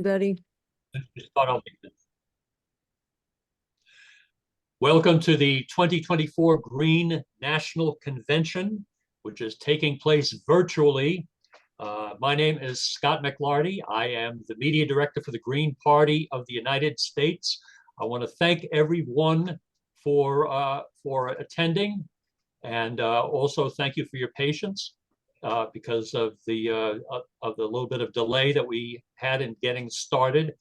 Everybody. Welcome to the 2024 Green National Convention, which is taking place virtually. My name is Scott McLarty. I am the media director for the Green Party of the United States. I want to thank everyone for attending, and also thank you for your patience because of the little bit of delay that we had in getting started.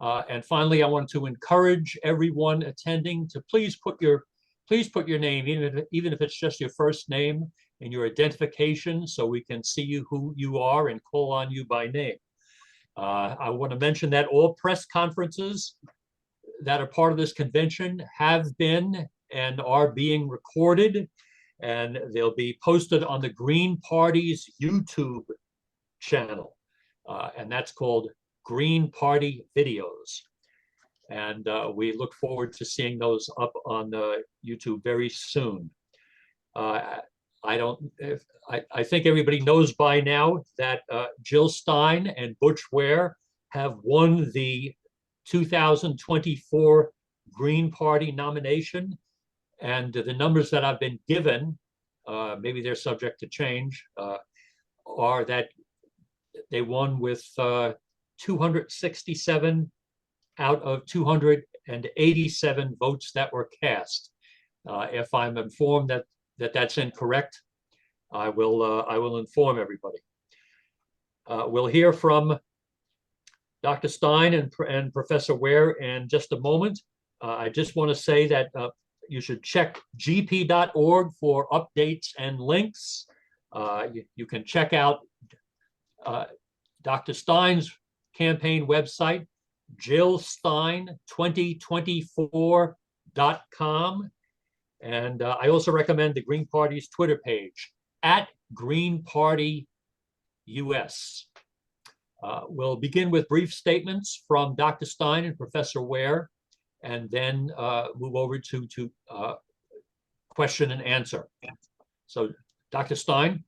And finally, I want to encourage everyone attending to please put your name, even if it's just your first name and your identification, so we can see who you are and call on you by name. I want to mention that all press conferences that are part of this convention have been and are being recorded, and they'll be posted on the Green Party's YouTube channel, and that's called Green Party Videos. And we look forward to seeing those up on YouTube very soon. I think everybody knows by now that Jill Stein and Butch Ware have won the 2024 Green Party nomination. And the numbers that I've been given, maybe they're subject to change, are that they won with 267 out of 287 votes that were cast. If I'm informed that that's incorrect, I will inform everybody. We'll hear from Dr. Stein and Professor Ware in just a moment. I just want to say that you should check gp.org for updates and links. You can check out Dr. Stein's campaign website, jillstein2024.com. And I also recommend the Green Party's Twitter page, @GreenPartyUS. We'll begin with brief statements from Dr. Stein and Professor Ware, and then move over to question and answer. So, Dr. Stein.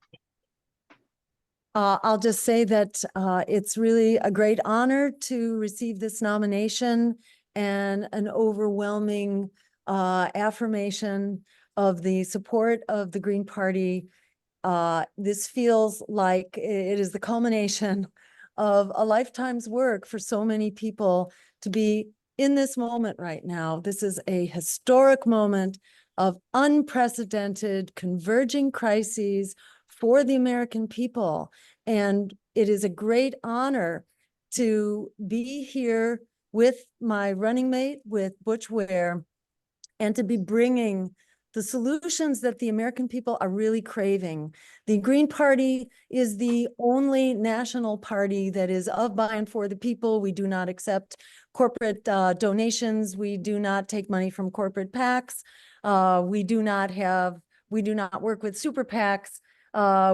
I'll just say that it's really a great honor to receive this nomination and an overwhelming affirmation of the support of the Green Party. This feels like it is the culmination of a lifetime's work for so many people to be in this moment right now. This is a historic moment of unprecedented converging crises for the American people. And it is a great honor to be here with my running mate, with Butch Ware, and to be bringing the solutions that the American people are really craving. The Green Party is the only national party that is of, by, and for the people. We do not accept corporate donations. We do not take money from corporate PACs. We do not work with super PACs.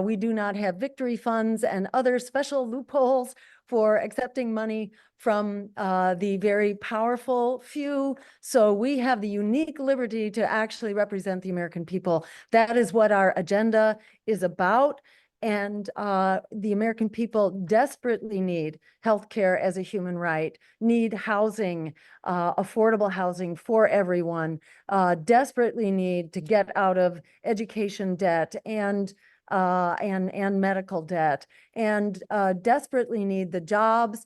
We do not have victory funds and other special loopholes for accepting money from the very powerful few. So we have the unique liberty to actually represent the American people. That is what our agenda is about. And the American people desperately need healthcare as a human right, need housing, affordable housing for everyone, desperately need to get out of education debt and medical debt, and desperately need the jobs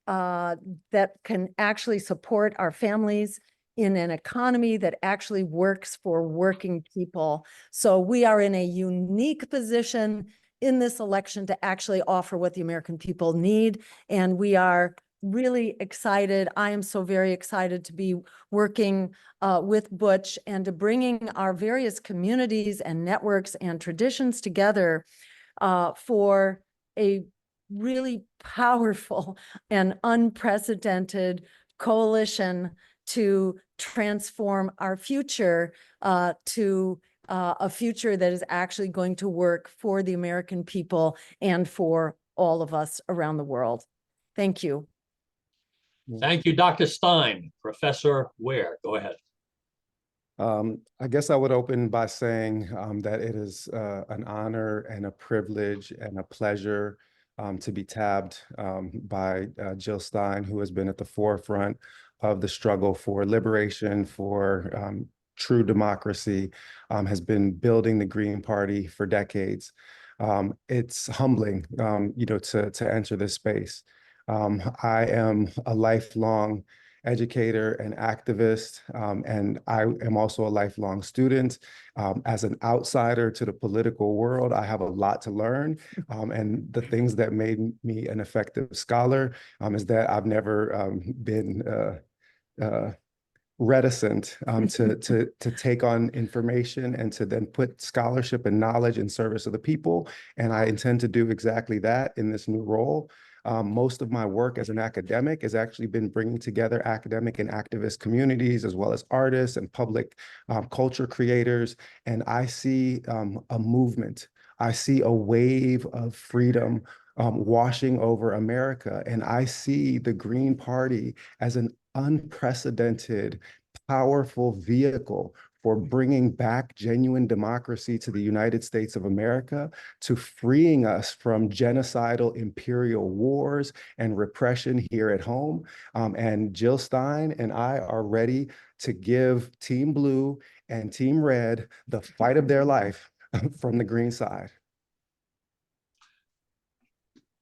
that can actually support our families in an economy that actually works for working people. So we are in a unique position in this election to actually offer what the American people need, and we are really excited. I am so very excited to be working with Butch and to bringing our various communities and networks and traditions together for a really powerful and unprecedented coalition to transform our future to a future that is actually going to work for the American people and for all of us around the world. Thank you. Thank you, Dr. Stein. Professor Ware, go ahead. I guess I would open by saying that it is an honor and a privilege and a pleasure to be tabbed by Jill Stein, who has been at the forefront of the struggle for liberation, for true democracy, has been building the Green Party for decades. It's humbling, to enter this space. I am a lifelong educator and activist, and I am also a lifelong student. As an outsider to the political world, I have a lot to learn, and the things that made me an effective scholar is that I've never been reticent to take on information and to then put scholarship and knowledge in service of the people. And I intend to do exactly that in this new role. Most of my work as an academic has actually been bringing together academic and activist communities, as well as artists and public culture creators. And I see a movement. I see a wave of freedom washing over America. And I see the Green Party as an unprecedented, powerful vehicle for bringing back genuine democracy to the United States of America, to freeing us from genocidal imperial wars and repression here at home. And Jill Stein and I are ready to give Team Blue and Team Red the fight of their life from the green side.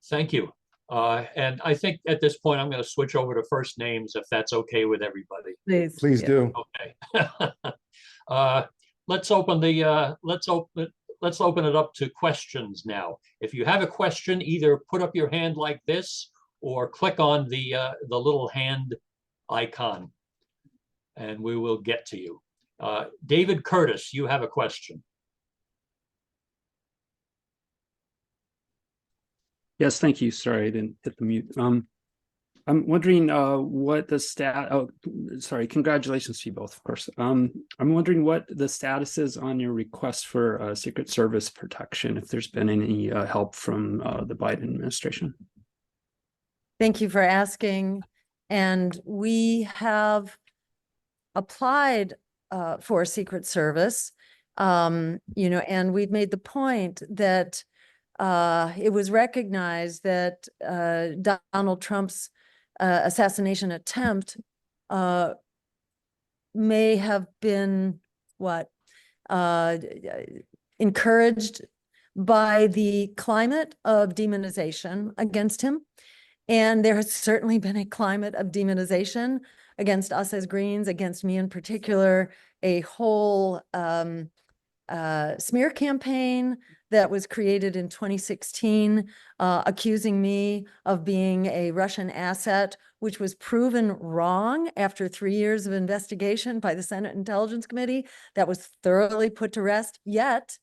Thank you. And I think at this point, I'm going to switch over to first names, if that's okay with everybody. Please. Please do. Okay. Let's open it up to questions now. If you have a question, either put up your hand like this or click on the little hand icon, and we will get to you. David Curtis, you have a question. Yes, thank you. Sorry, I didn't hit the mute. I'm wondering what the congratulations to you both, of course. I'm wondering what the status is on your request for Secret Service protection, if there's been any help from the Biden administration. Thank you for asking. And we have applied for Secret Service, and we've made the point that it was recognized that Donald Trump's assassination attempt may have been encouraged by the climate of demonization against him. And there has certainly been a climate of demonization against us as Greens, against me in particular, a whole smear campaign that was created in 2016, accusing me of being a Russian asset, which was proven wrong after 3 years of investigation by the Senate Intelligence Committee. That was thoroughly put to rest. Yet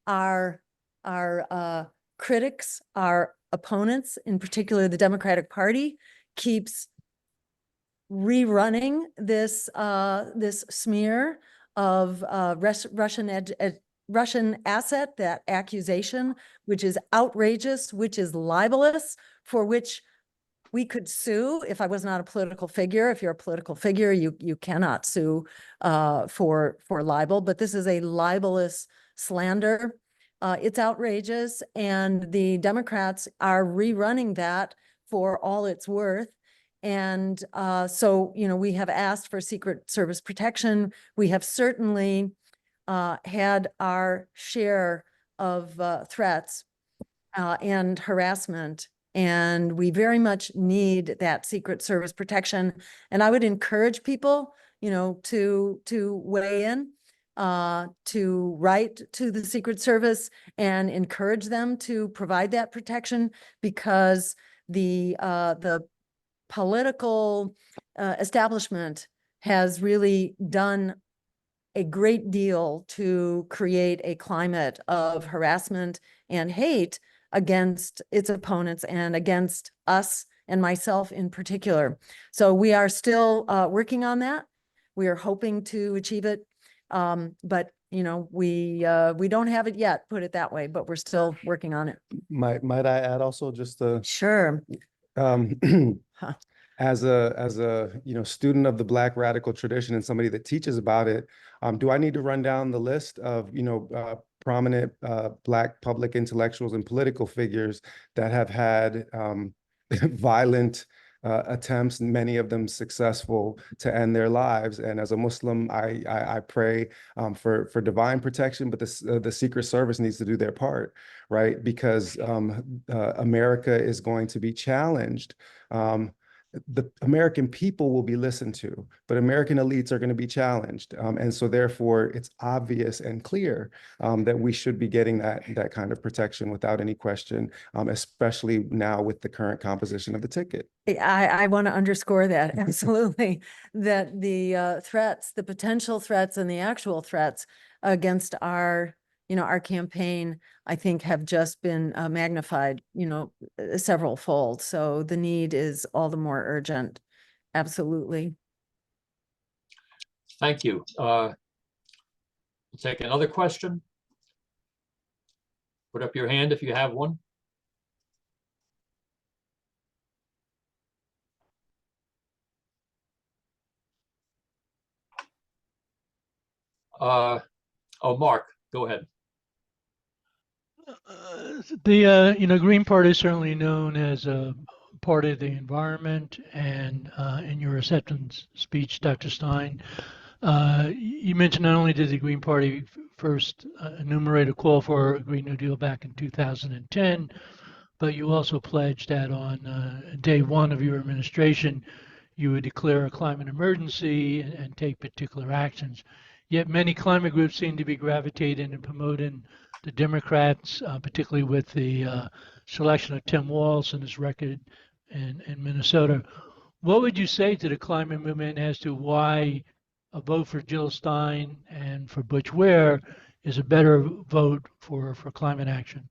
our critics, our opponents, in particular the Democratic Party, keeps rerunning this smear of Russian asset, that accusation, which is outrageous, which is libelous, for which we could sue if I was not a political figure. If you're a political figure, you cannot sue for libel, but this is a libelous slander. It's outrageous, and the Democrats are rerunning that for all it's worth. And so, we have asked for Secret Service protection. We have certainly had our share of threats and harassment, and we very much need that Secret Service protection. And I would encourage people, to weigh in, to write to the Secret Service and encourage them to provide that protection, because the political establishment has really done a great deal to create a climate of harassment and hate against its opponents and against us and myself in particular. So we are still working on that. We are hoping to achieve it, but we don't have it yet, put it that way, but we're still working on it. Might I add also just Sure. As a student of the Black radical tradition and somebody that teaches about it, do I need to run down the list of prominent Black public intellectuals and political figures that have had violent attempts, many of them successful, to end their lives. And as a Muslim, I pray for divine protection, but the Secret Service needs to do their part, right? Because America is going to be challenged. The American people will be listened to, but American elites are going to be challenged. And so therefore, it's obvious and clear that we should be getting that kind of protection without any question, especially now with the current composition of the ticket. I want to underscore that, absolutely, that the threats, the potential threats and the actual threats against our campaign, I think, have just been magnified, several fold. So the need is all the more urgent. Absolutely. Thank you. We'll take another question. Put up your hand if you have one. Mark, go ahead. The Green Party is certainly known as a party of the environment, and in your acceptance speech, Dr. Stein, you mentioned not only did the Green Party first enumerate a call for a Green New Deal back in 2010, but you also pledged that on day one of your administration, you would declare a climate emergency and take particular actions. Yet many climate groups seem to be gravitating and promoting the Democrats, particularly with the selection of Tim Walz and his record in Minnesota. What would you say to the climate movement as to why a vote for Jill Stein and for Butch Ware is a better vote for climate action?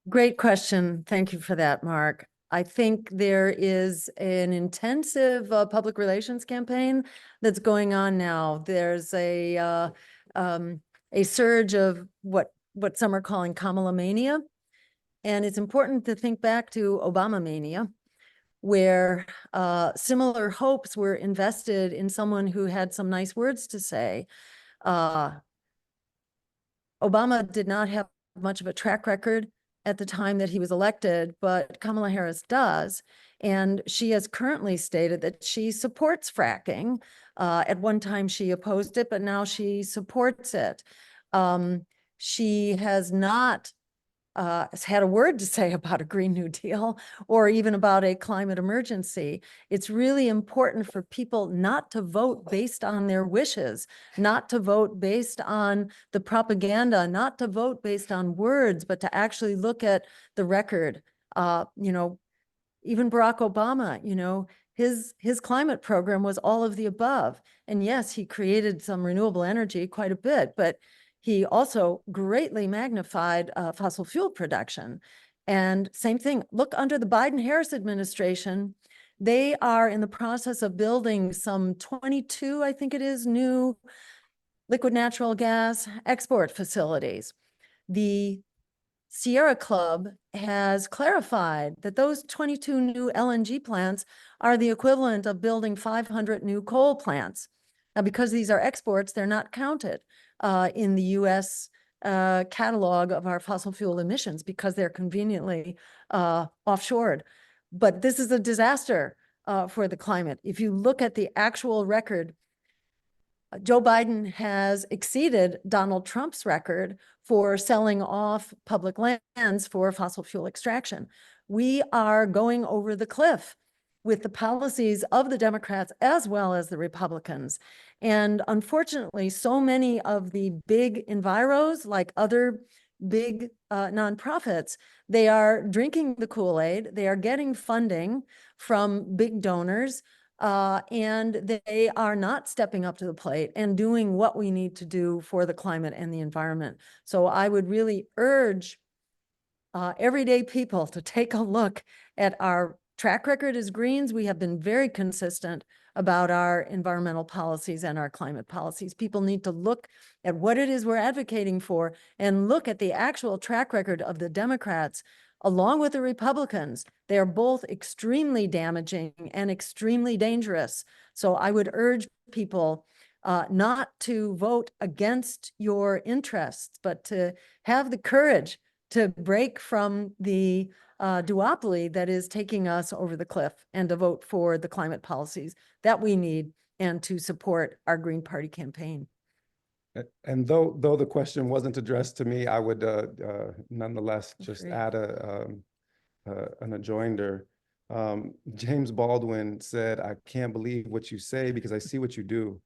Great question. Thank you for that, Mark. I think there is an intensive public relations campaign that's going on now. There's a surge of what some are calling Kamala mania. And it's important to think back to Obama mania, where similar hopes were invested in someone who had some nice words to say. Obama did not have much of a track record at the time that he was elected, but Kamala Harris does. And she has currently stated that she supports fracking. At one time she opposed it, but now she supports it. She has not had a word to say about a Green New Deal or even about a climate emergency. It's really important for people not to vote based on their wishes, not to vote based on the propaganda, not to vote based on words, but to actually look at the record. Even Barack Obama, his climate program was all of the above. And yes, he created some renewable energy quite a bit, but he also greatly magnified fossil fuel production. And same thing, look, under the Biden-Harris administration, they are in the process of building some 22, I think it is, new liquid natural gas export facilities. The Sierra Club has clarified that those 22 new LNG plants are the equivalent of building 500 new coal plants. Now, because these are exports, they're not counted in the U.S. Catalog of our fossil fuel emissions because they're conveniently offshored. But this is a disaster for the climate. If you look at the actual record, Joe Biden has exceeded Donald Trump's record for selling off public lands for fossil fuel extraction. We are going over the cliff with the policies of the Democrats as well as the Republicans. And unfortunately, so many of the big enviros, like other big nonprofits, they are drinking the Kool-Aid, they are getting funding from big donors, and they are not stepping up to the plate and doing what we need to do for the climate and the environment. So I would really urge everyday people to take a look at our track record as Greens. We have been very consistent about our environmental policies and our climate policies. People need to look at what it is we're advocating for and look at the actual track record of the Democrats along with the Republicans. They are both extremely damaging and extremely dangerous. So I would urge people not to vote against your interests, but to have the courage to break from the duopoly that is taking us over the cliff and to vote for the climate policies that we need and to support our Green Party campaign. And though the question wasn't addressed to me, I would nonetheless just Great. add an adjoinder. James Baldwin said, "I can't believe what you say because I see what you do."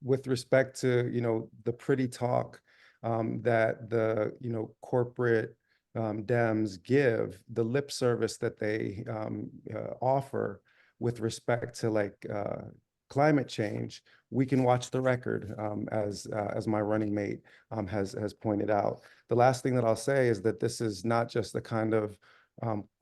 With respect to the pretty talk that the corporate Dems give, the lip service that they offer with respect to climate change, we can watch the record, as my running mate has pointed out. The last thing that I'll say is that this is not just a kind of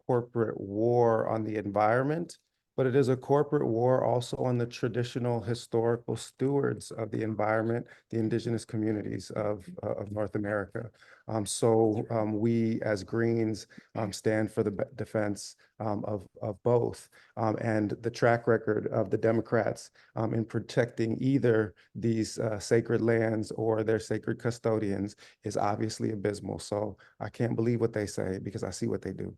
corporate war on the environment, but it is a corporate war also on the traditional historical stewards of the environment, the indigenous communities of North America. We as Greens stand for the defense of both. And the track record of the Democrats in protecting either these sacred lands or their sacred custodians is obviously abysmal. So I can't believe what they say because I see what they do.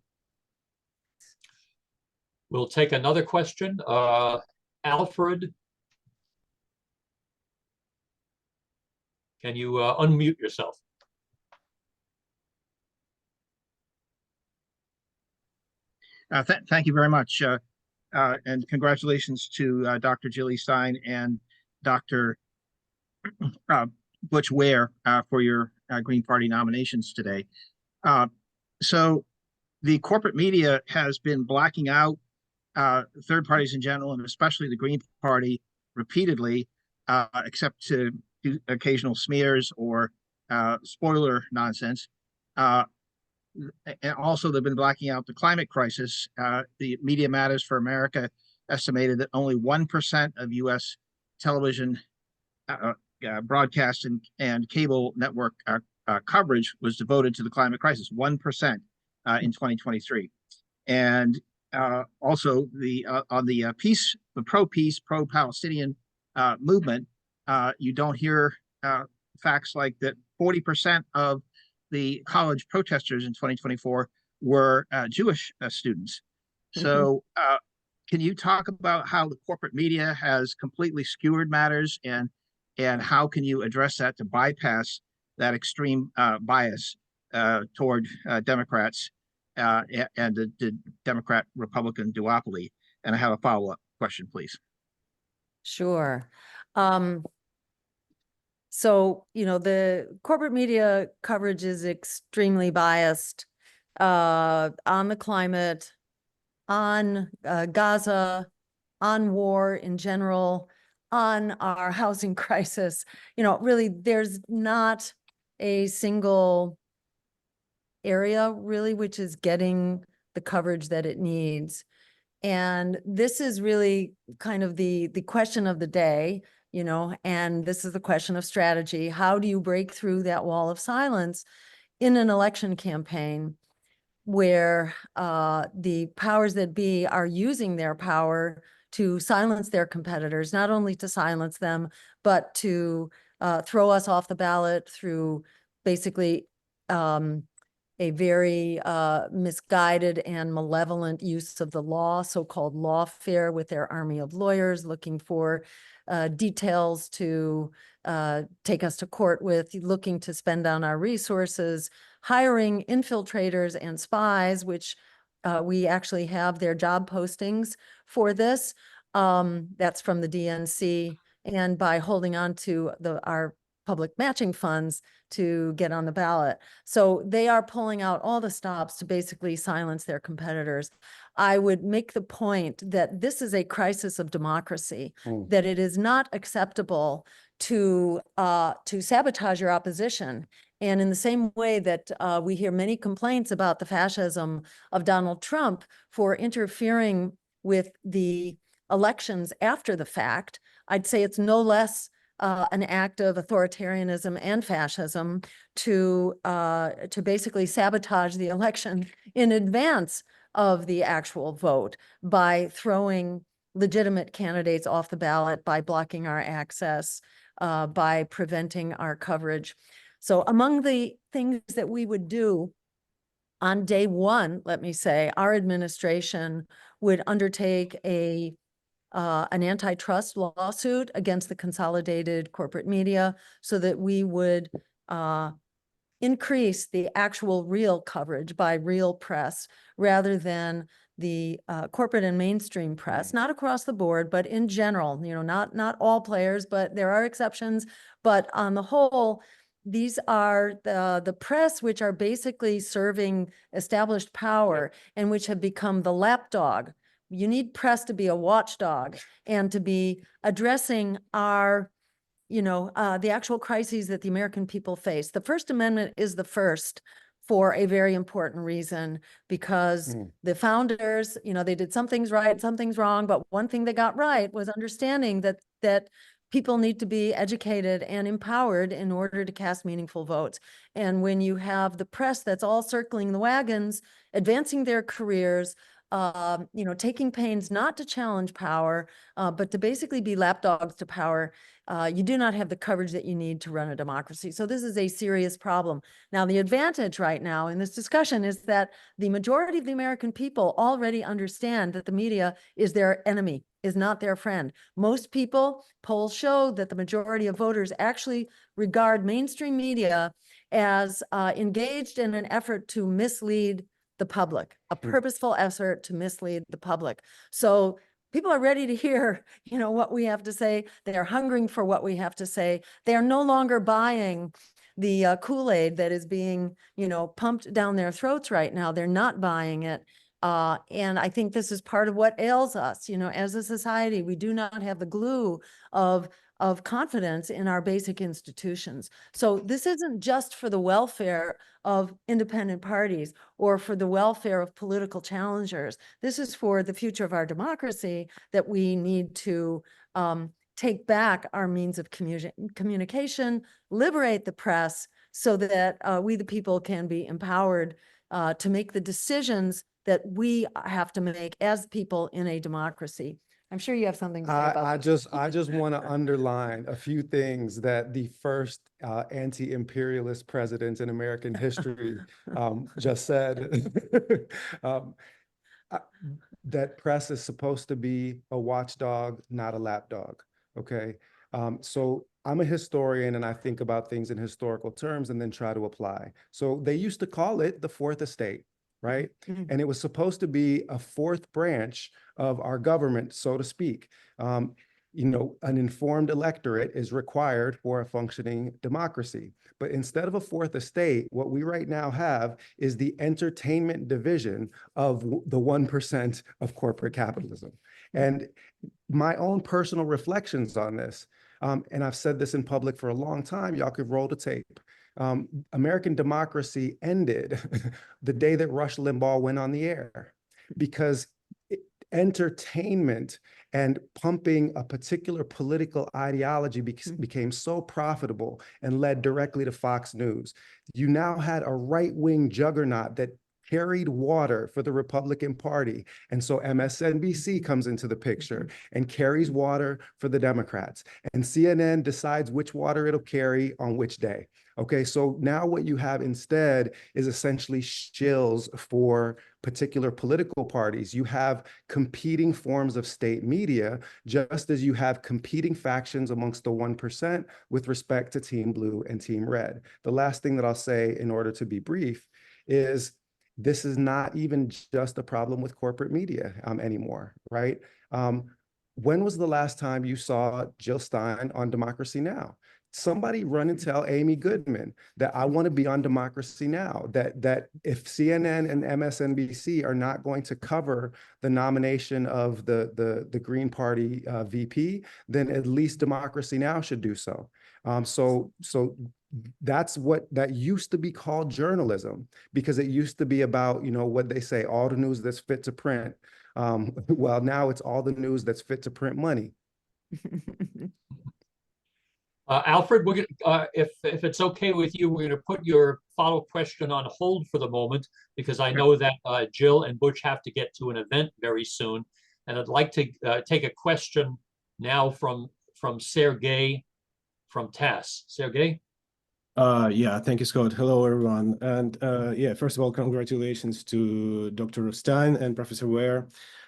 We'll take another question. Alfred, can you unmute yourself? Thank you very much. And congratulations to Dr. Jilly Stein and Dr. Butch Ware for your Green Party nominations today. So the corporate media has been blacking out third parties in general, and especially the Green Party repeatedly, except to do occasional smears or spoiler nonsense. And also, they've been blacking out the climate crisis. The Media Matters for America estimated that only 1% of U.S. television broadcast and cable network coverage was devoted to the climate crisis, 1% in 2023. And also, on the pro-peace, pro-Palestinian movement, you don't hear facts like that 40% of the college protesters in 2024 were Jewish students. So can you talk about how the corporate media has completely skewered matters, and how can you address that to bypass that extreme bias toward Democrats and the Democrat-Republican duopoly? And I have a follow-up question, please. Sure. So, the corporate media coverage is extremely biased on the climate, on Gaza, on war in general, on our housing crisis. Really, there's not a single area really which is getting the coverage that it needs. And this is really kind of the question of the day, and this is the question of strategy. How do you break through that wall of silence in an election campaign where the powers that be are using their power to silence their competitors, not only to silence them, but to throw us off the ballot through basically a very misguided and malevolent use of the law, so-called lawfare, with their army of lawyers looking for details to take us to court with, looking to spend down our resources, hiring infiltrators and spies, which we actually have their job postings for this. That's from the DNC, and by holding on to our public matching funds to get on the ballot. So they are pulling out all the stops to basically silence their competitors. I would make the point that this is a crisis of democracy, that it is not acceptable to sabotage your opposition. And in the same way that we hear many complaints about the fascism of Donald Trump for interfering with the elections after the fact, I'd say it's no less an act of authoritarianism and fascism to basically sabotage the election in advance of the actual vote by throwing legitimate candidates off the ballot by blocking our access, by preventing our coverage. So among the things that we would do on day one, let me say, our administration would undertake an antitrust lawsuit against the consolidated corporate media so that we would increase the actual real coverage by real press rather than the corporate and mainstream press, not across the board, but in general, not all players, but there are exceptions. But on the whole, these are the press, which are basically serving established power and which have become the lapdog. You need press to be a watchdog and to be addressing our the actual crises that the American people face. The First Amendment is the first for a very important reason, because the founders, they did some things right, some things wrong, but one thing they got right was understanding that people need to be educated and empowered in order to cast meaningful votes. And when you have the press that's all circling the wagons, advancing their careers, taking pains not to challenge power, but to basically be lapdogs to power, you do not have the coverage that you need to run a democracy. So this is a serious problem. Now, the advantage right now in this discussion is that the majority of the American people already understand that the media is their enemy, is not their friend. Most people, polls show that the majority of voters actually regard mainstream media as engaged in an effort to mislead the public, a purposeful effort to mislead the public. So people are ready to hear, what we have to say. They are hungering for what we have to say. They are no longer buying the Kool-Aid that is being, pumped down their throats right now. They're not buying it. And I think this is part of what ails us. As a society, we do not have the glue of confidence in our basic institutions. So this isn't just for the welfare of independent parties or for the welfare of political challengers. This is for the future of our democracy, that we need to take back our means of communication, liberate the press so that we, the people, can be empowered to make the decisions that we have to make as people in a democracy. I'm sure you have something to say about I this. just want to underline a few things that the first anti-imperialist president in American history just said. That press is supposed to be a watchdog, not a lapdog. Okay. So I'm a historian and I think about things in historical terms and then try to apply. So they used to call it the fourth estate, right? And it was supposed to be a fourth branch of our government, so to speak. An informed electorate is required for a functioning democracy. But instead of a fourth estate, what we right now have is the entertainment division of the 1% of corporate capitalism. And my own personal reflections on this, and I've said this in public for a long time, y'all could roll the tape. American democracy ended the day that Rush Limbaugh went on the air, because entertainment and pumping a particular political ideology became so profitable and led directly to Fox News. You now had a right-wing juggernaut that carried water for the Republican Party. And so MSNBC comes into the picture and carries water for the Democrats. And CNN decides which water it'll carry on which day. Okay, so now what you have instead is essentially shills for particular political parties. You have competing forms of state media, just as you have competing factions amongst the 1% with respect to Team Blue and Team Red. The last thing that I'll say, in order to be brief, is this is not even just a problem with corporate media anymore, right? When was the last time you saw Jill Stein on Democracy Now? Somebody run and tell Amy Goodman that I want to be on Democracy Now, that if CNN and MSNBC are not going to cover the nomination of the Green Party VP, then at least Democracy Now should do so. So that's what that used to be called journalism, because it used to be about, what they say, all the news that's fit to print. Well, now it's all the news that's fit to print money. Alfred, we're gonna, if it's okay with you, we're going to put your follow question on hold for the moment, because I know that Jill and Butch have to get to an event very soon. And I'd like to take a question now from Sergey from TASS. Sergey? Yeah, thank you, Scott. Hello, everyone. And yeah, first of all, congratulations to Dr. Stein and Professor Ware.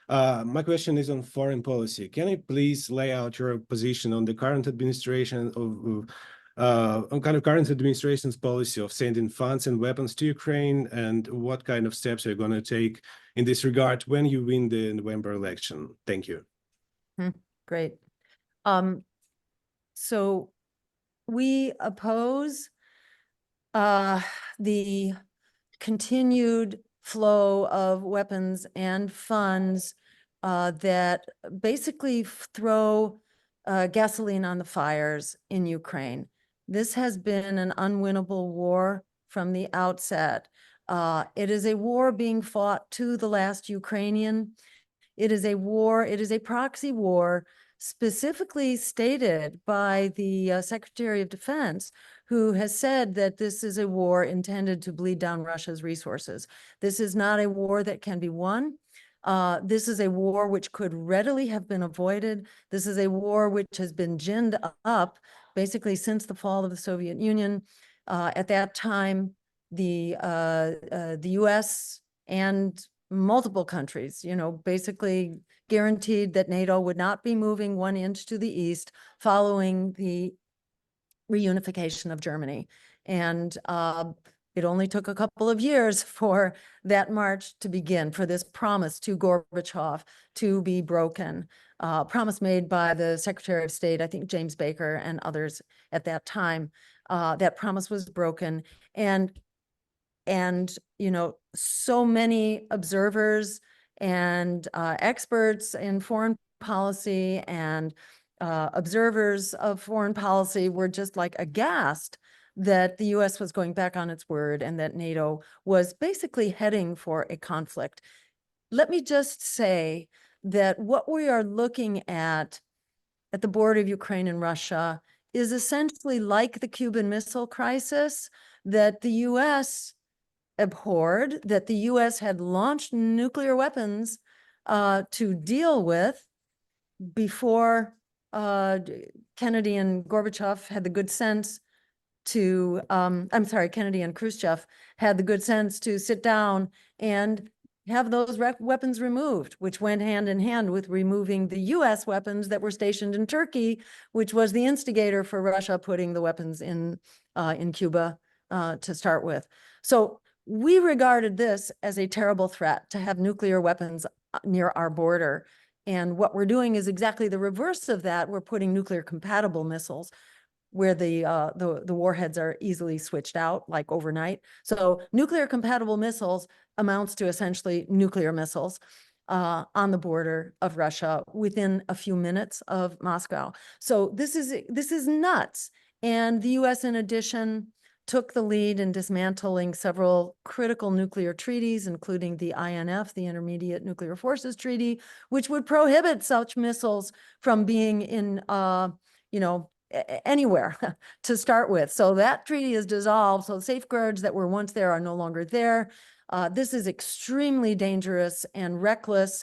My question is on foreign policy. Can you please lay out your position on the current administration on kind of current administration's policy of sending funds and weapons to Ukraine, and what kind of steps are you going to take in this regard when you win the November election? Thank you. Great. So we oppose the continued flow of weapons and funds that basically throw gasoline on the fires in Ukraine. This has been an unwinnable war from the outset. It is a war being fought to the last Ukrainian. It is a war, it is a proxy war specifically stated by the Secretary of Defense, who has said that this is a war intended to bleed down Russia's resources. This is not a war that can be won. This is a war which could readily have been avoided. This is a war which has been ginned up basically since the fall of the Soviet Union. At that time, the US and multiple countries, basically guaranteed that NATO would not be moving 1 inch to the east following the reunification of Germany. And it only took a couple of years for that march to begin, for this promise to Gorbachev to be broken. Promise made by the Secretary of State, I think James Baker and others at that time. That promise was broken. And so many observers and experts in foreign policy and observers of foreign policy were just like aghast that the US was going back on its word and that NATO was basically heading for a conflict. Let me just say that what we are looking at the border of Ukraine and Russia is essentially like the Cuban Missile Crisis that the US abhorred, that the US had launched nuclear weapons to deal with before Kennedy and Gorbachev had the good sense to, Kennedy and Khrushchev had the good sense to sit down and have those weapons removed, which went hand in hand with removing the US weapons that were stationed in Turkey, which was the instigator for Russia putting the weapons in Cuba to start with. So we regarded this as a terrible threat to have nuclear weapons near our border. And what we're doing is exactly the reverse of that. We're putting nuclear compatible missiles where the warheads are easily switched out like overnight. So nuclear compatible missiles amounts to essentially nuclear missiles on the border of Russia within a few minutes of Moscow. So this is nuts. And the US, in addition, took the lead in dismantling several critical nuclear treaties, including the INF, the Intermediate Nuclear Forces Treaty, which would prohibit such missiles from being in, anywhere to start with. So that treaty is dissolved. So safeguards that were once there are no longer there. This is extremely dangerous and reckless.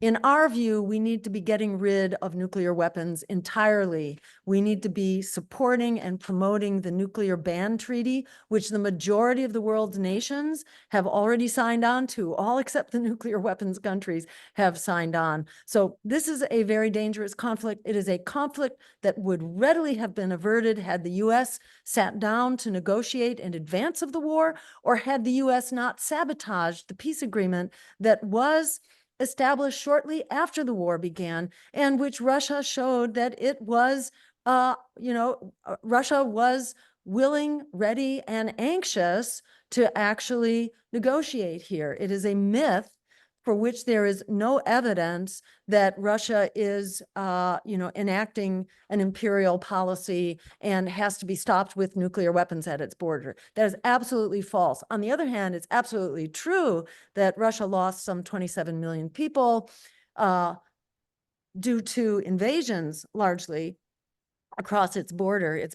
In our view, we need to be getting rid of nuclear weapons entirely. We need to be supporting and promoting the nuclear ban treaty, which the majority of the world's nations have already signed on to, all except the nuclear weapons countries have signed on. So this is a very dangerous conflict. It is a conflict that would readily have been averted had the US sat down to negotiate in advance of the war, or had the US not sabotaged the peace agreement that was established shortly after the war began, and which Russia showed that it was, Russia was willing, ready, and anxious to actually negotiate here. It is a myth for which there is no evidence that Russia is, enacting an imperial policy and has to be stopped with nuclear weapons at its border. That is absolutely false. On the other hand, it's absolutely true that Russia lost some 27 million people due to invasions, largely across its border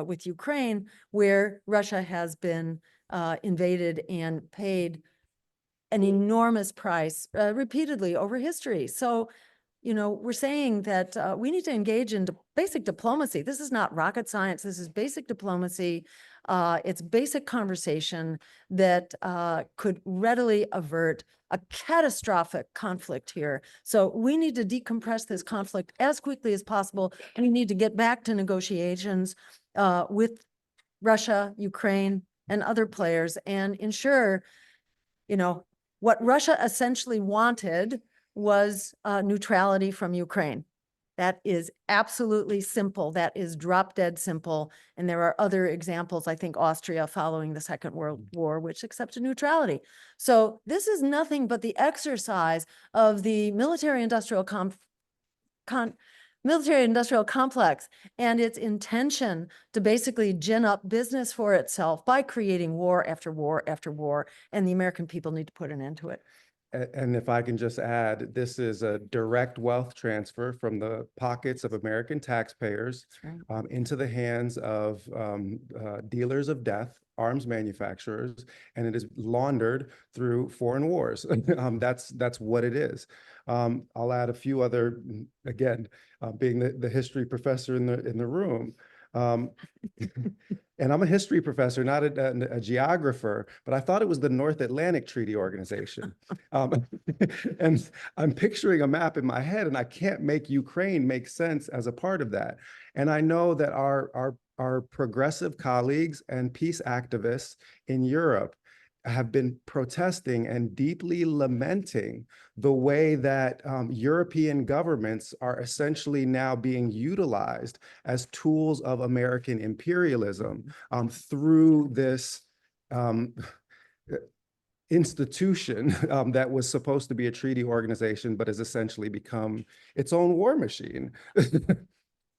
with Ukraine, where Russia has been invaded and paid an enormous price repeatedly over history. So, you know, we're saying that we need to engage in basic diplomacy. This is not rocket science. This is basic diplomacy. It's basic conversation that could readily avert a catastrophic conflict here. So we need to decompress this conflict as quickly as possible. And we need to get back to negotiations with Russia, Ukraine, and other players and ensure, you know, what Russia essentially wanted was neutrality from Ukraine. That is absolutely simple. That is drop dead simple. And there are other examples, I think Austria following the Second World War, which accepted neutrality. So this is nothing but the exercise of the military-industrial complex and its intention to basically gin up business for itself by creating war after war after war. And the American people need to put an end to it. And if I can just add, this is a direct wealth transfer from the pockets of American taxpayers into the hands of dealers of death, arms manufacturers, and it is laundered through foreign wars. That's what it is. I'll add a few other, again, being the history professor in the room. And I'm a history professor, not a geographer, but I thought it was the North Atlantic Treaty Organization. And I'm picturing a map in my head, and I can't make Ukraine make sense as a part of that. And I know that our progressive colleagues and peace activists in Europe have been protesting and deeply lamenting the way that European governments are essentially now being utilized as tools of American imperialism through this institution that was supposed to be a treaty organization, but has essentially become its own war machine.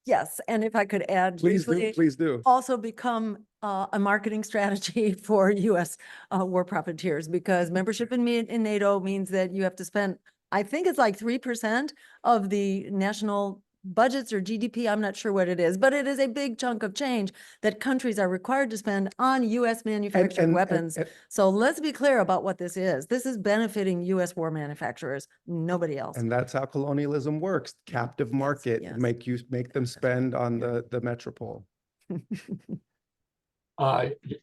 Yes, and if I could add Please do, briefly, please do. also become a marketing strategy for U.S. War profiteers, because membership in NATO means that you have to spend, I think it's like 3% of the national budgets or GDP, I'm not sure what it is, but it is a big chunk of change that countries are required to spend on U.S. manufactured weapons. So let's be clear about what this is. This is benefiting U.S. war manufacturers, nobody else. And that's how colonialism works. Captive market, yes. make them spend on the metropole.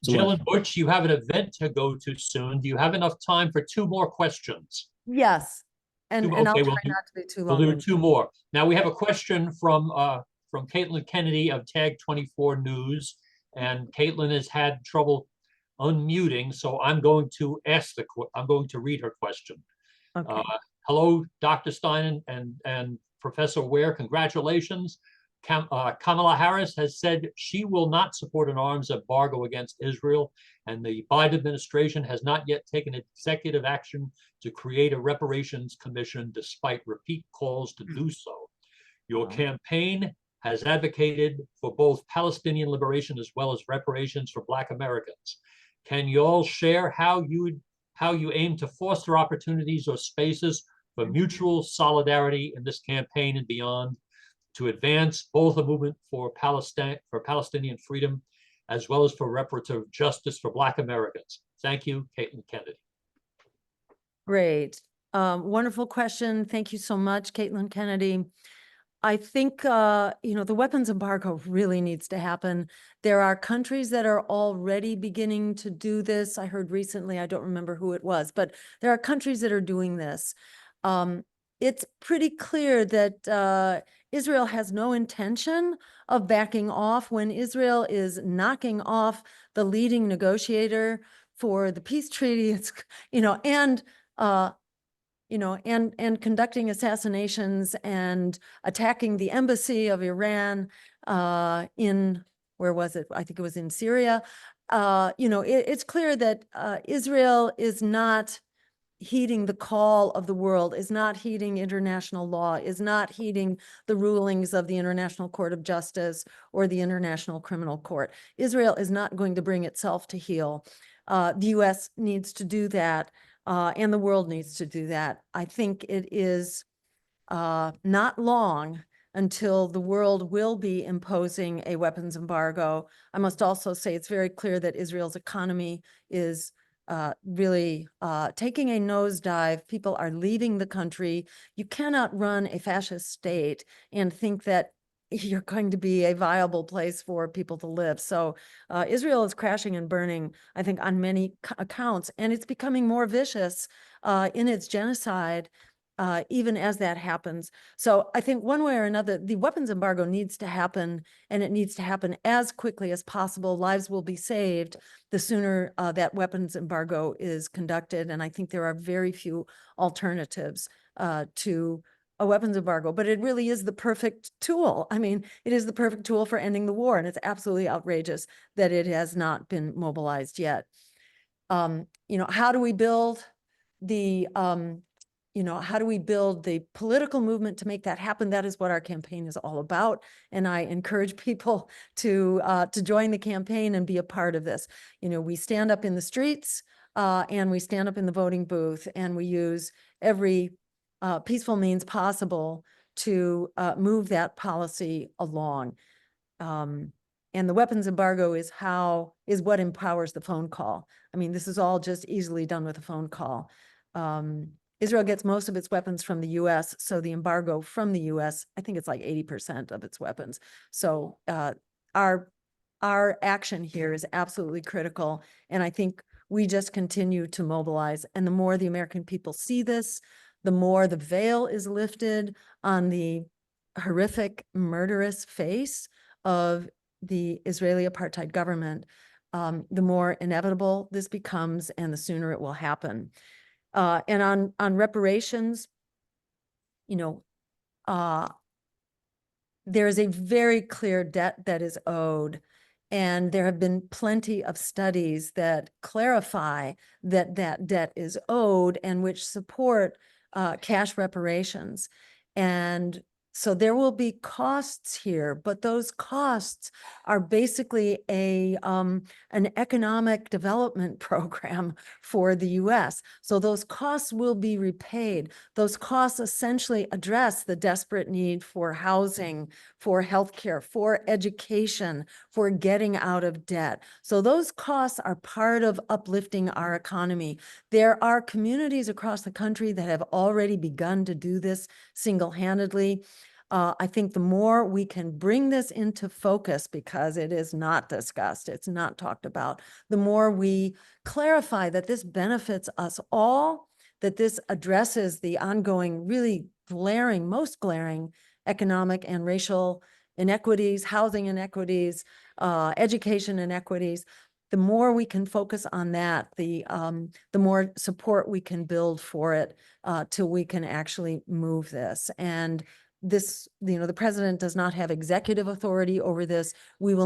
Jill and Butch, you have an event to go to soon. Do you have enough time for two more questions? Yes. And I'll try not to be too long. We'll do two more. Now we have a question from Caitlin Kennedy of Tag 24 News, and Caitlin has had trouble unmuting, so I'm going to read her question. Okay. Hello, Dr. Stein and Professor Ware. Congratulations. Kamala Harris has said she will not support an arms embargo against Israel, and the Biden administration has not yet taken executive action to create a reparations commission despite repeat calls to do so. Your campaign has advocated for both Palestinian liberation as well as reparations for Black Americans. Can you all share how you aim to foster opportunities or spaces for mutual solidarity in this campaign and beyond, to advance both a movement for Palestinian freedom as well as for reparative justice for Black Americans? Thank you, Caitlin Kennedy. Great. Wonderful question. Thank you so much, Caitlin Kennedy. I think, the weapons embargo really needs to happen. There are countries that are already beginning to do this. I heard recently, I don't remember who it was, but there are countries that are doing this. It's pretty clear that Israel has no intention of backing off. When Israel is knocking off the leading negotiator for the peace treaty, it's, and conducting assassinations and attacking the embassy of Iran in, where was it? I think it was in Syria. It's clear that Israel is not heeding the call of the world, is not heeding international law, is not heeding the rulings of the International Court of Justice or the International Criminal Court. Israel is not going to bring itself to heel. The U.S. needs to do that, and the world needs to do that. I think it is not long until the world will be imposing a weapons embargo. I must also say it's very clear that Israel's economy is really taking a nosedive. People are leaving the country. You cannot run a fascist state and think that you're going to be a viable place for people to live. So Israel is crashing and burning, I think, on many accounts, and it's becoming more vicious in its genocide, even as that happens. So I think one way or another, the weapons embargo needs to happen, and it needs to happen as quickly as possible. Lives will be saved the sooner that weapons embargo is conducted. And I think there are very few alternatives to a weapons embargo, but it really is the perfect tool. I mean, it is the perfect tool for ending the war, and it's absolutely outrageous that it has not been mobilized yet. How do we build the, how do we build the political movement to make that happen? That is what our campaign is all about. And I encourage people to join the campaign and be a part of this. We stand up in the streets and we stand up in the voting booth, and we use every peaceful means possible to move that policy along. And the weapons embargo is what empowers the phone call. I mean, this is all just easily done with a phone call. Israel gets most of its weapons from the US, so the embargo from the US, I think it's like 80% of its weapons. So our action here is absolutely critical, and I think we just continue to mobilize. And the more the American people see this, the more the veil is lifted on the horrific, murderous face of the Israeli apartheid government, the more inevitable this becomes, and the sooner it will happen. And on reparations, there is a very clear debt that is owed. And there have been plenty of studies that clarify that that debt is owed and which support cash reparations. And so there will be costs here, but those costs are basically an economic development program for the US. So those costs will be repaid. Those costs essentially address the desperate need for housing, for healthcare, for education, for getting out of debt. So those costs are part of uplifting our economy. There are communities across the country that have already begun to do this single-handedly. I think the more we can bring this into focus, because it is not discussed, it's not talked about, the more we clarify that this benefits us all, that this addresses the ongoing, really glaring, most glaring economic and racial inequities, housing inequities, education inequities. The more we can focus on that, the more support we can build for it till we can actually move this. And this, the president does not have executive authority over this. We will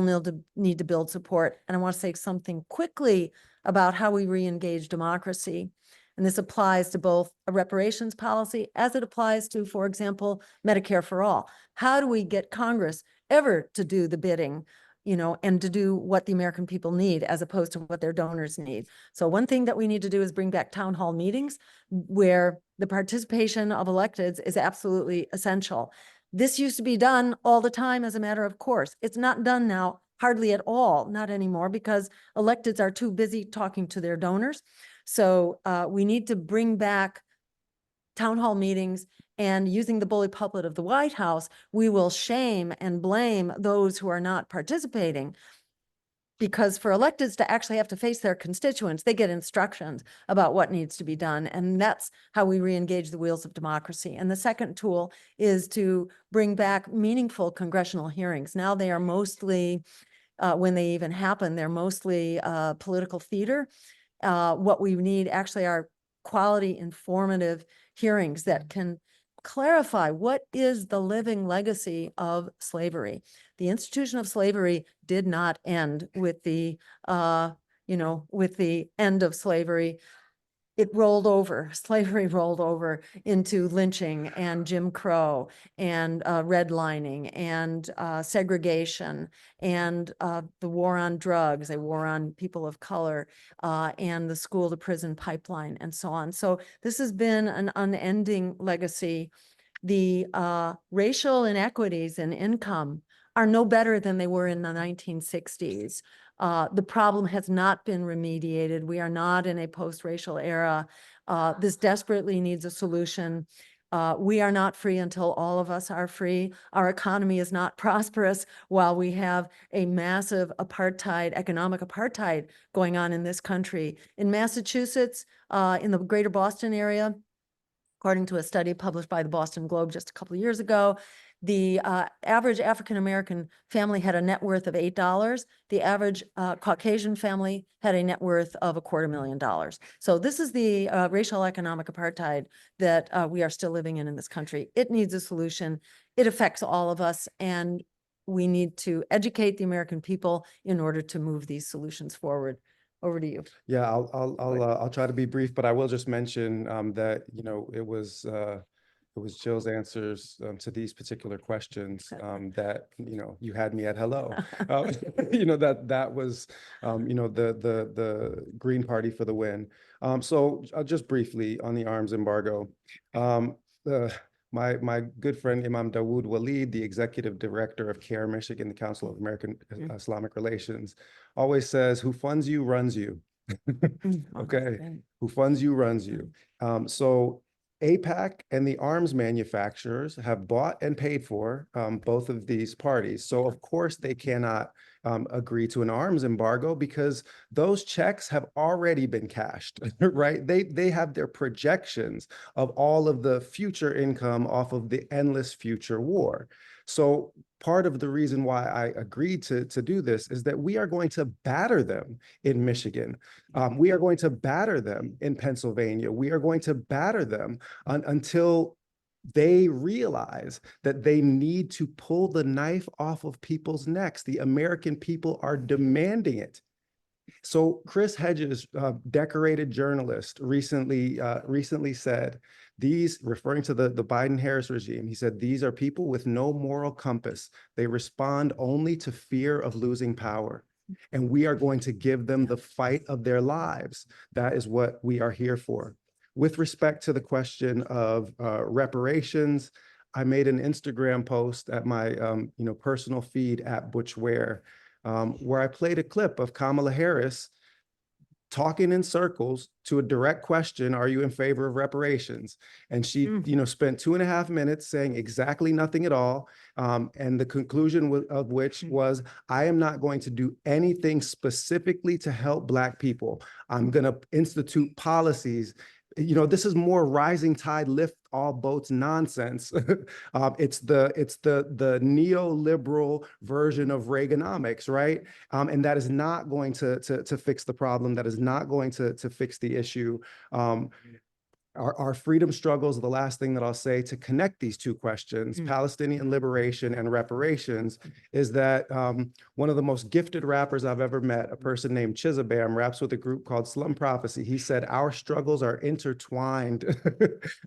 need to build support. And I want to say something quickly about how we re-engage democracy. And this applies to both a reparations policy as it applies to, for example, Medicare for all. How do we get Congress ever to do the bidding, and to do what the American people need as opposed to what their donors need? So one thing that we need to do is bring back town hall meetings where the participation of electeds is absolutely essential. This used to be done all the time as a matter of course. It's not done now, hardly at all, not anymore, because electeds are too busy talking to their donors. So we need to bring back town hall meetings, and using the bully pulpit of the White House, we will shame and blame those who are not participating. Because for electeds to actually have to face their constituents, they get instructions about what needs to be done. And that's how we re-engage the wheels of democracy. And the second tool is to bring back meaningful congressional hearings. Now they are mostly, when they even happen, they're mostly political theater. What we need actually are quality, informative hearings that can clarify what is the living legacy of slavery. The institution of slavery did not end with the, with the end of slavery. It rolled over, slavery rolled over into lynching and Jim Crow and redlining and segregation and the war on drugs, a war on people of color, and the school to prison pipeline and so on. So this has been an unending legacy. The racial inequities in income are no better than they were in the 1960s. The problem has not been remediated. We are not in a post-racial era. This desperately needs a solution. We are not free until all of us are free. Our economy is not prosperous while we have a massive apartheid, economic apartheid going on in this country. In Massachusetts, in the greater Boston area, according to a study published by the Boston Globe just a couple of years ago, the average African-American family had a net worth of $8. The average Caucasian family had a net worth of $250,000. So this is the racial economic apartheid that we are still living in this country. It needs a solution. It affects all of us, and we need to educate the American people in order to move these solutions forward. Over to you. Yeah, I'll try to be brief, but I will just mention that, you know, it was Jill's answers to these particular questions that, you know, you had me at hello. You know, that was, you know, the Green Party for the win. So just briefly on the arms embargo. My good friend Imam Dawood Walid, the executive director of CARE Michigan, the Council of American Islamic Relations, always says, "Who funds you runs you." Okay, who funds you runs you. So AIPAC and the arms manufacturers have bought and paid for both of these parties. So of course they cannot agree to an arms embargo because those checks have already been cashed, right? They have their projections of all of the future income off of the endless future war. So part of the reason why I agreed to do this is that we are going to batter them in Michigan. We are going to batter them in Pennsylvania. We are going to batter them until they realize that they need to pull the knife off of people's necks. The American people are demanding it. So Chris Hedges, decorated journalist, recently said, these, referring to the Biden-Harris regime, he said, these are people with no moral compass. They respond only to fear of losing power. And we are going to give them the fight of their lives. That is what we are here for. With respect to the question of reparations, I made an Instagram post at my you know, personal feed at Butch Ware, where I played a clip of Kamala Harris talking in circles to a direct question, are you in favor of reparations? And she, you know, spent 2.5 minutes saying exactly nothing at all. And the conclusion of which was, I am not going to do anything specifically to help Black people. I'm going to institute policies. You know, this is more rising tide lift all boats nonsense. It's the neoliberal version of Reaganomics, right? And that is not going to fix the problem. That is not going to fix the issue. Our freedom struggles are the last thing that I'll say to connect these two questions, Palestinian liberation and reparations, is that one of the most gifted rappers I've ever met, a person named Chizabam, raps with a group called Slum Prophecy. He said, our struggles are intertwined.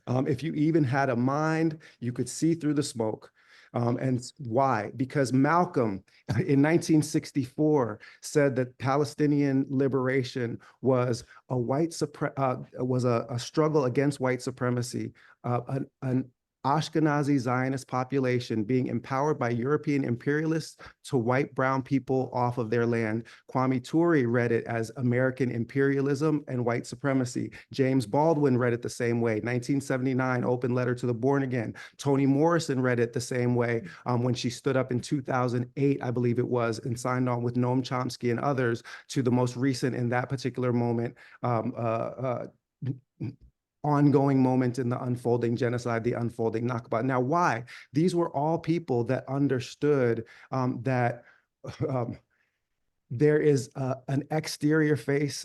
If you even had a mind, you could see through the smoke. And why? Because Malcolm in 1964 said that Palestinian liberation was a struggle against white supremacy, an Ashkenazi Zionist population being empowered by European imperialists to wipe brown people off of their land. Kwame Ture read it as American imperialism and white supremacy. James Baldwin read it the same way. 1979, Open Letter to the Born Again. Toni Morrison read it the same way when she stood up in 2008, I believe it was, and signed on with Noam Chomsky and others to the most recent in that particular moment, ongoing moment in the unfolding genocide, the unfolding Nakba. Now, why? These were all people that understood that there is an exterior face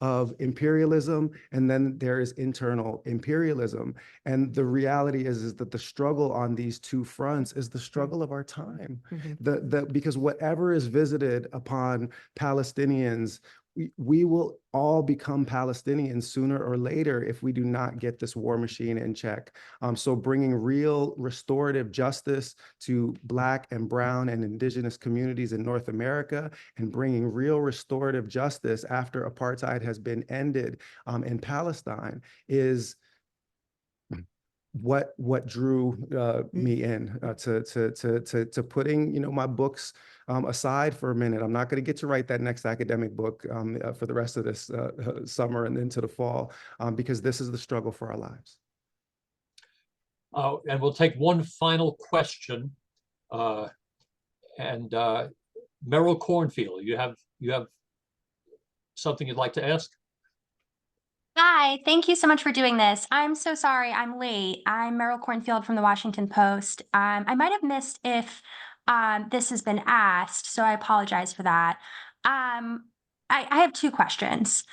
of imperialism, and then there is internal imperialism. And the reality is that the struggle on these two fronts is the struggle of our time. Because whatever is visited upon Palestinians, we will all become Palestinians sooner or later if we do not get this war machine in check. So bringing real restorative justice to Black and Brown and Indigenous communities in North America, and bringing real restorative justice after apartheid has been ended in Palestine is what drew me in to putting, you know, my books aside for a minute. I'm not going to get to write that next academic book for the rest of this summer and into the fall, because this is the struggle for our lives. And we'll take one final question. Merrill Cornfield, you have something you'd like to ask? Hi, thank you so much for doing this. I'm so sorry I'm late. I'm Merrill Cornfield from the Washington Post. I might have missed if this has been asked, so I apologize for that. I have two questions.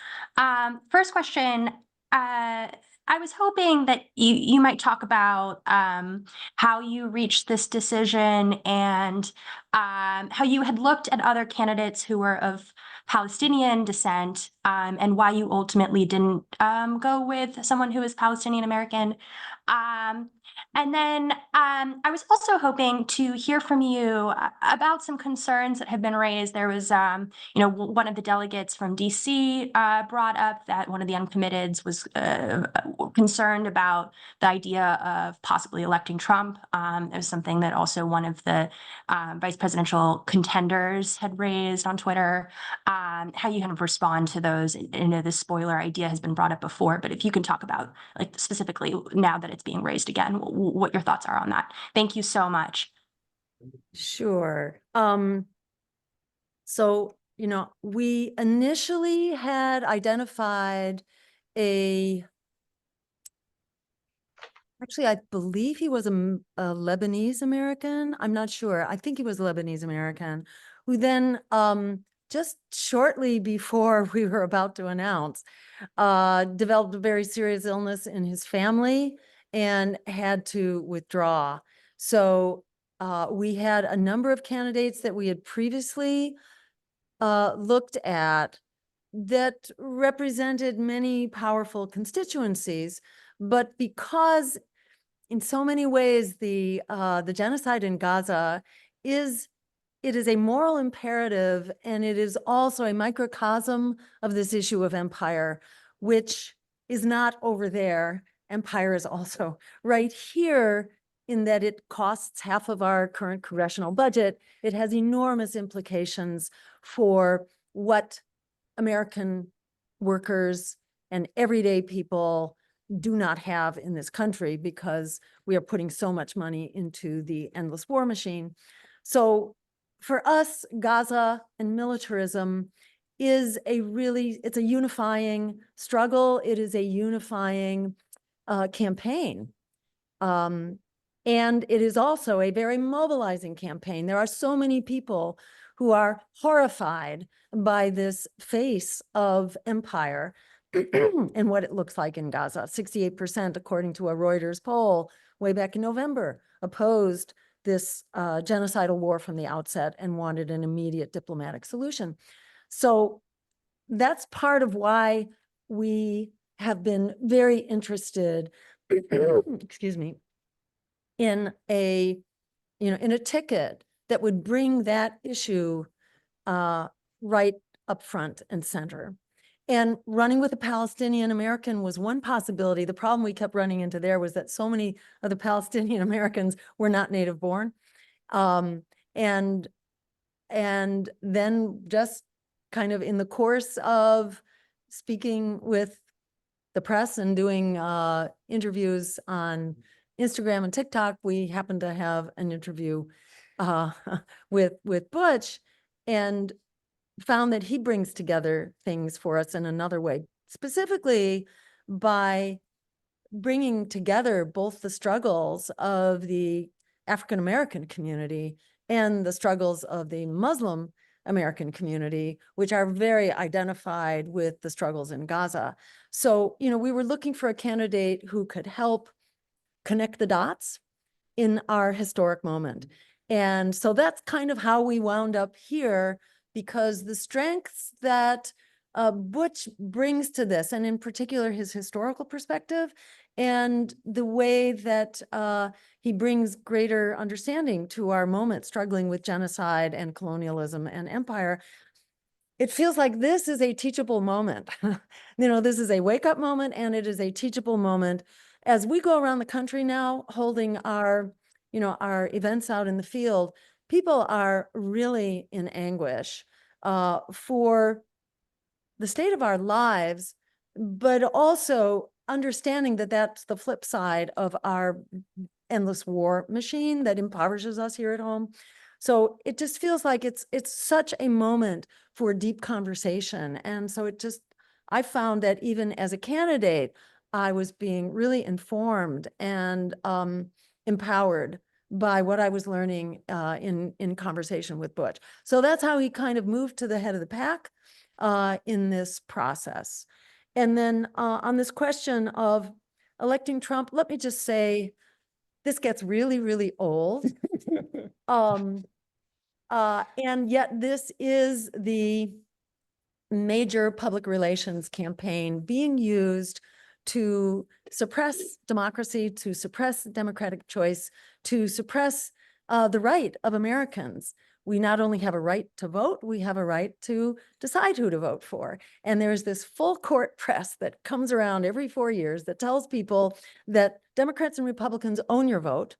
First question, I was hoping that you might talk about how you reached this decision and how you had looked at other candidates who were of Palestinian descent, and why you ultimately didn't go with someone who is Palestinian American. And then I was also hoping to hear from you about some concerns that have been raised. There was, one of the delegates from DC brought up that one of the uncommitteds was concerned about the idea of possibly electing Trump. It was something that also one of the vice presidential contenders had raised on Twitter. How you kind of respond to those. I know the spoiler idea has been brought up before, but if you can talk about, like, specifically now that it's being raised again, what your thoughts are on that. Thank you so much. Sure. So, you know, we initially had identified actually, I believe he was a Lebanese American. I'm not sure. I think he was a Lebanese American, who then, just shortly before we were about to announce, developed a very serious illness in his family and had to withdraw. So we had a number of candidates that we had previously looked at that represented many powerful constituencies, but because in so many ways the genocide in Gaza is a moral imperative, and it is also a microcosm of this issue of empire, which is not over there. Empire is also right here, in that it costs half of our current congressional budget. It has enormous implications for what American workers and everyday people do not have in this country, because we are putting so much money into the endless war machine. So for us, Gaza and militarism is it's a unifying struggle. It is a unifying campaign. And it is also a very mobilizing campaign. There are so many people who are horrified by this face of empire and what it looks like in Gaza. 68%, according to a Reuters poll way back in November, opposed this genocidal war from the outset and wanted an immediate diplomatic solution. So that's part of why we have been very interested, excuse me, in a ticket that would bring that issue right up front and center. And running with a Palestinian American was one possibility. The problem we kept running into there was that so many of the Palestinian Americans were not native born. And then just kind of in the course of speaking with the press and doing interviews on Instagram and TikTok, we happened to have an interview with Butch, and found that he brings together things for us in another way, specifically by bringing together both the struggles of the African American community and the struggles of the Muslim American community, which are very identified with the struggles in Gaza. So, we were looking for a candidate who could help connect the dots in our historic moment. And so that's kind of how we wound up here, because the strengths that Butch brings to this, and in particular his historical perspective, and the way that he brings greater understanding to our moment, struggling with genocide and colonialism and empire, it feels like this is a teachable moment. This is a wake-up moment, and it is a teachable moment. as we go around the country now, holding our, our events out in the field, people are really in anguish for the state of our lives, but also understanding that that's the flip side of our endless war machine that impoverishes us here at home. So it just feels like it's such a moment for deep conversation. And so I found that even as a candidate, I was being really informed and empowered by what I was learning in conversation with Butch. So that's how he kind of moved to the head of the pack in this process. And then on this question of electing Trump, let me just say, this gets really, really old. And yet this is the major public relations campaign being used to suppress democracy, to suppress democratic choice, to suppress the right of Americans. We not only have a right to vote, we have a right to decide who to vote for. And there's this full court press that comes around every 4 years that tells people that Democrats and Republicans own your vote.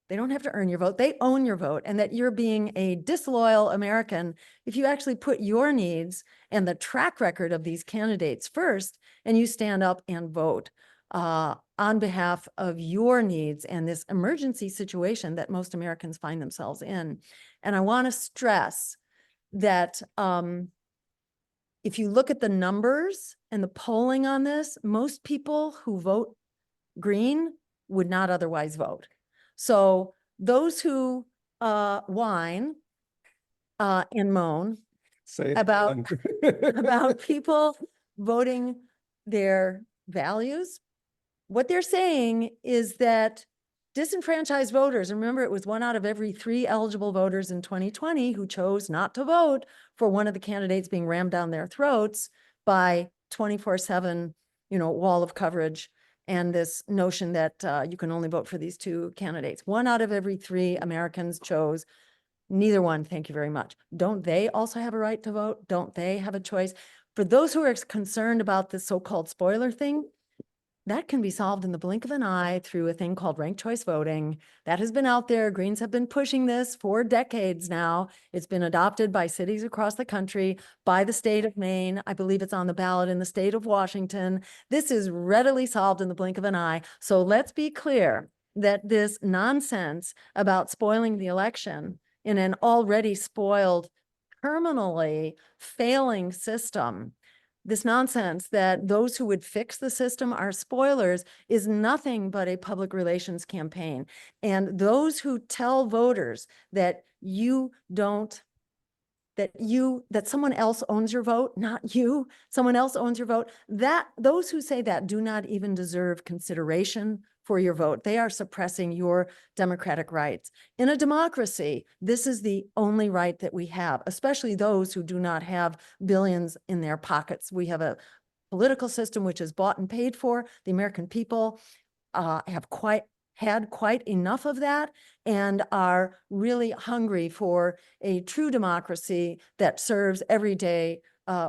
They don't have to earn your vote. They own your vote, and that you're being a disloyal American if you actually put your needs and the track record of these candidates first, and you stand up and vote on behalf of your needs and this emergency situation that most Americans find themselves in. And I want to stress that if you look at the numbers and the polling on this, most people who vote green would not otherwise vote. So those who whine and moan about about people voting their values, what they're saying is that disenfranchised voters, remember it was 1 out of every 3 eligible voters in 2020 who chose not to vote for one of the candidates being rammed down their throats by 24/7, wall of coverage and this notion that you can only vote for these 2 candidates. 1 out of every 3 Americans chose neither one. Thank you very much. Don't they also have a right to vote? Don't they have a choice? For those who are concerned about this so-called spoiler thing, that can be solved in the blink of an eye through a thing called ranked choice voting. That has been out there. Greens have been pushing this for decades now. It's been adopted by cities across the country, by the state of Maine. I believe it's on the ballot in the state of Washington. This is readily solved in the blink of an eye. So let's be clear that this nonsense about spoiling the election in an already spoiled, terminally failing system, this nonsense that those who would fix the system are spoilers, is nothing but a public relations campaign. And those who tell voters that that someone else owns your vote, not you, someone else owns your vote, those who say that do not even deserve consideration for your vote. They are suppressing your democratic rights. In a democracy, this is the only right that we have, especially those who do not have billions in their pockets. We have a political system which is bought and paid for. The American people have had quite enough of that and are really hungry for a true democracy that serves everyday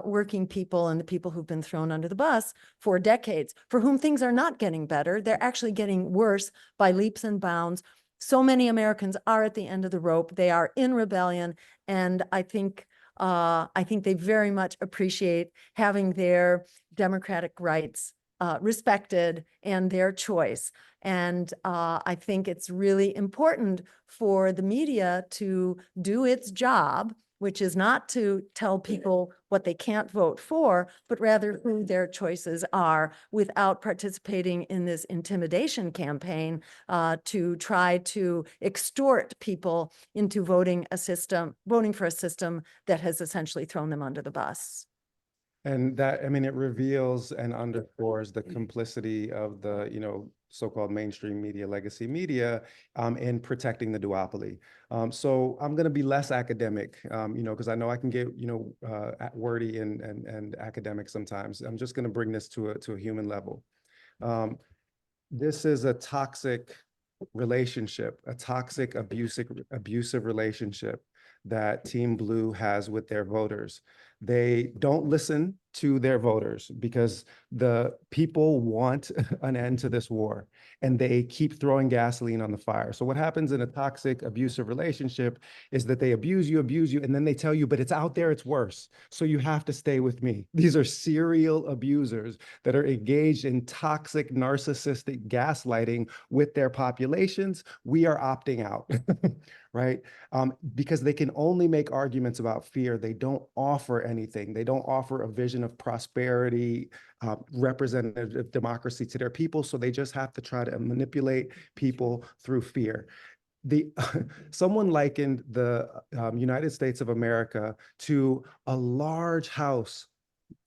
working people and the people who've been thrown under the bus for decades, for whom things are not getting better. They're actually getting worse by leaps and bounds. So many Americans are at the end of the rope. They are in rebellion. And I think they very much appreciate having their democratic rights respected and their choice. And I think it's really important for the media to do its job, which is not to tell people what they can't vote for, but rather who their choices are, without participating in this intimidation campaign to try to extort people into voting for a system that has essentially thrown them under the bus. And that, I mean, it reveals and underscores the complicity of the, so-called mainstream media, legacy media, in protecting the duopoly. So I'm going to be less academic, because I know I can get, wordy and academic sometimes. I'm just going to bring this to a human level. This is a toxic relationship, a toxic, abusive relationship that Team Blue has with their voters. They don't listen to their voters because the people want an end to this war and they keep throwing gasoline on the fire. So what happens in a toxic, abusive relationship is that they abuse you, and then they tell you, but it's out there, it's worse. So you have to stay with me. These are serial abusers that are engaged in toxic, narcissistic gaslighting with their populations. We are opting out, right? Because they can only make arguments about fear. They don't offer anything. They don't offer a vision of prosperity, representative democracy to their people. So they just have to try to manipulate people through fear. Someone likened the United States of America to a large house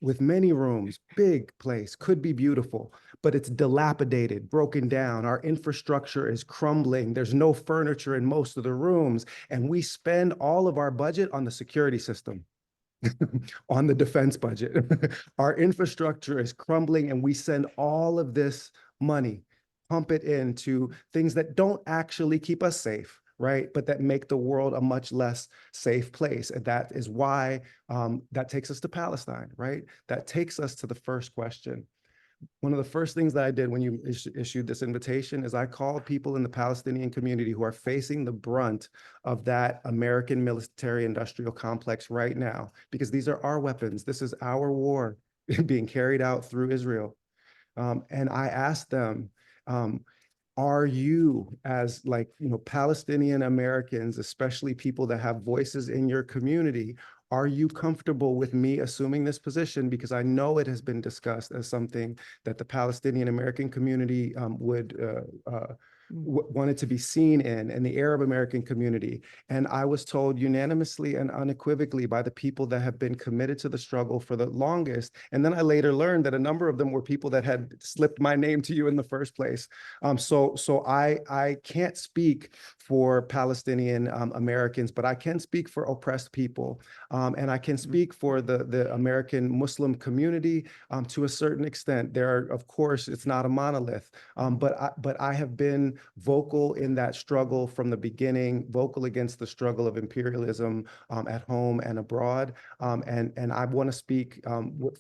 with many rooms, big place, could be beautiful, but it's dilapidated, broken down. Our infrastructure is crumbling. There's no furniture in most of the rooms. And we spend all of our budget on the security system, on the defense budget. Our infrastructure is crumbling and we send all of this money, pump it into things that don't actually keep us safe, right? But that make the world a much less safe place. And that is why that takes us to Palestine, right? That takes us to the first question. One of the first things that I did when you issued this invitation is I called people in the Palestinian community who are facing the brunt of that American military industrial complex right now, because these are our weapons. This is our war being carried out through Israel. And I asked them, are you, as Palestinian Americans, especially people that have voices in your community, are you comfortable with me assuming this position? Because I know it has been discussed as something that the Palestinian American community wanted to be seen in, and the Arab American community. And I was told unanimously and unequivocally by the people that have been committed to the struggle for the longest. And then I later learned that a number of them were people that had slipped my name to you in the first place. So I can't speak for Palestinian Americans, but I can speak for oppressed people. And I can speak for the American Muslim community to a certain extent. There are, of course, it's not a monolith, but I have been vocal in that struggle from the beginning, vocal against the struggle of imperialism at home and abroad. And I want to speak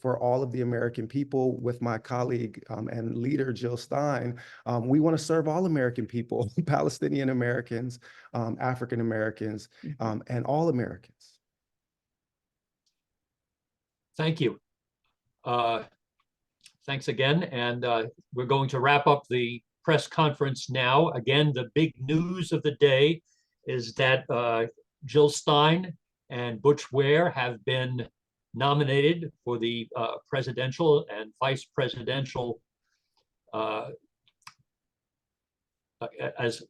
for all of the American people with my colleague and leader, Jill Stein. We want to serve all American people, Palestinian Americans, African Americans, and all Americans. Thank you. Thanks again. And we're going to wrap up the press conference now. Again, the big news of the day is that Jill Stein and Butch Ware have been nominated for the presidential and vice presidential as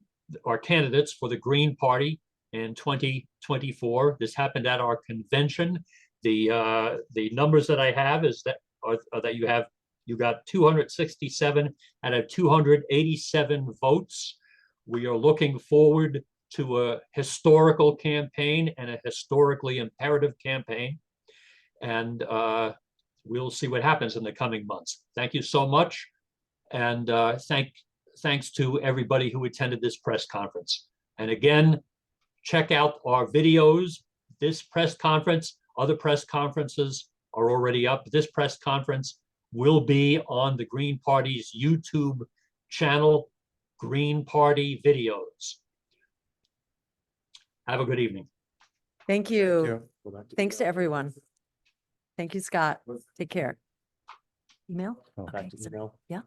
our candidates for the Green Party in 2024. This happened at our convention. The numbers that I have is that that you got 267 out of 287 votes. We are looking forward to a historical campaign and a historically imperative campaign. And we'll see what happens in the coming months. Thank you so much. And thanks to everybody who attended this press conference. And again, check out our videos. This press conference, other press conferences are already up. This press conference will be on the Green Party's YouTube channel, Green Party Videos. Have a good evening. Thank you. Thanks to everyone. Thank you, Scott. Take care. Email? Oh, Okay. Yeah.